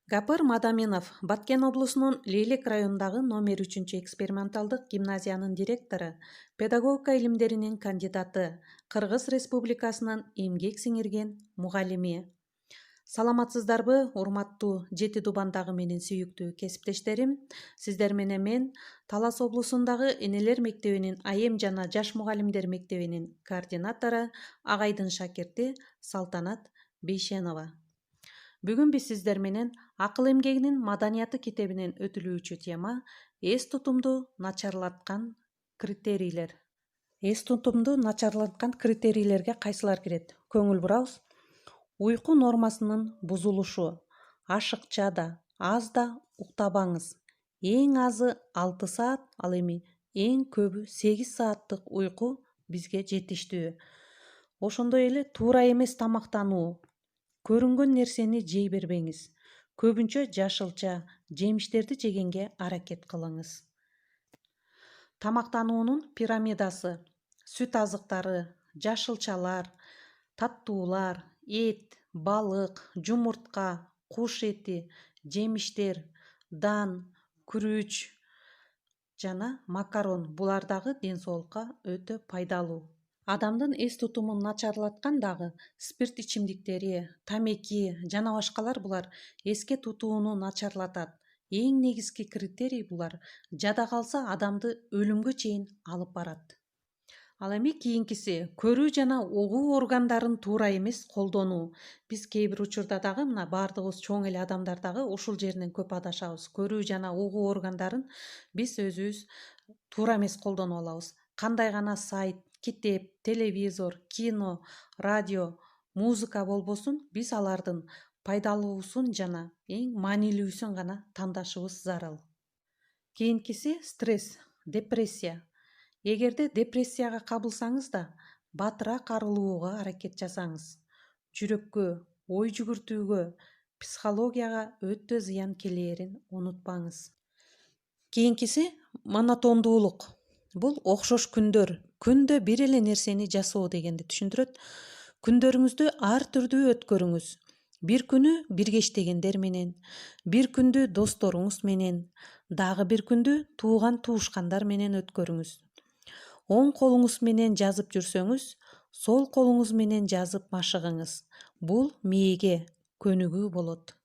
Гапыр Мадаминов Баткен облусунун Лейлек районундагы номер 3 эксперименталдык гимназиянын директору, педагогика илимдеринин кандидаты, Кыргыз Республикасынын эмгек сиңирген мугалими. Саламатсыздарбы, урматтуу Жети Дубандагы менин сүйүктүү кесиптештерим. Сиздер менен мен Талас облусундагы Энелер мектебинин айым жана жаш мугалимдер мектебинин координатору, агайдын шакирти Салтанат Бейшенова. Бүгүн биз сиздер менен акыл эмгегинин маданияты китебинен өтүлүүчү тема эс тутумду начарлаткан критерийлер. Эс тутумду начарлаткан критерийлерге кайсылар кирет? Көңүл бурабыз. Уйку нормасынын бузулушу. Ашыкча да, аз да уктабаңыз. Эң азы 6 саат, ал эми эң көбү 8 сааттык уйку бизге жетиштүү. Ошондой эле туура эмес тамактануу. Көрүнгөн нерсени жей бербеңиз. Көбүнчө жашылча, жемиштерди жегенге аракет кылыңыз. Тамактануунун пирамидасы. Сүт азыктары, жашылчалар, таттуулар, эт, балык, жумуртка, куш эти, жемиштер, дан, күрүч жана макарон. Булар дагы ден соолукка өтө пайдалуу. Адамдын эс тутумун начарлаткан дагы спирт ичимдиктери, тамеки жана башкалар булар эске тутууну начарлатат. Эң негизги критерий булар жада калса адамды өлүмгө чейин алып барат. Ал эми кийинкиси көрүү жана угуу органдарын туура эмес колдонуу. Биз кээ бир учурда дагы мына баардыгыбыз чоң эле адамдар дагы ушул жеринен көп адашабыз. Көрүү жана угуу органдарын биз өзүбүз туура эмес колдонуп алабыз. Кандай гана сайт, китеп, телевизор, кино, радио, музыка болбосун, биз алардын пайдалуусун жана эң маанилүүсүн гана тандашыбыз зарыл. Кийинкиси стресс, депрессия. Эгерде депрессияга кабылсаңыз да, батыраак арылууга аракет жасаңыз. Жүрөккө, ой жүгүртүүгө, психологияга өтө зыян келээрин унутпаңыз. Кийинкиси монотондуулук. Бул окшош күндөр, күндө бир эле нерсени жасоо дегенди түшүндүрөт. Күндөрүңүздү ар түрдүү өткөрүңүз. Бир күнү бирге иштегендер менен, бир күндү досторуңуз менен, дагы бир күндү тууган туушкандар менен өткөрүңүз. Оң колуңуз менен жазып жүрсөңүз, сол колуңуз менен жазып машыгыңыз. Бул мээге көнүгүү болот.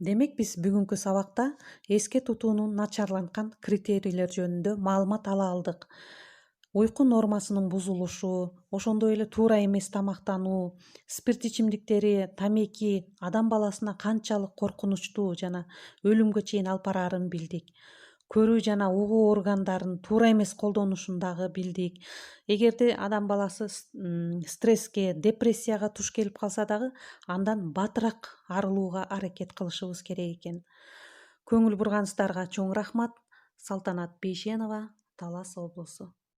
Демек биз бүгүнкү сабакта эске тутуунун начарланкан критерийлер жөнүндө маалымат ала алдык. Уйку нормасынын бузулушу, ошондой эле туура эмес тамактануу, спирт ичимдиктери, тамеки адам баласына канчалык коркунучтуу жана өлүмгө чейин алып бараарын билдик. Көрүү жана угуу органдарын туура эмес колдонушун дагы билдик. Эгерде адам баласы стресске, депрессияга туш келип калса дагы, андан батыраак арылууга аракет кылышыбыз керек экен. Көңүл бурганыңыздарга чоң рахмат. Салтанат Бейшенова, Талас облусу.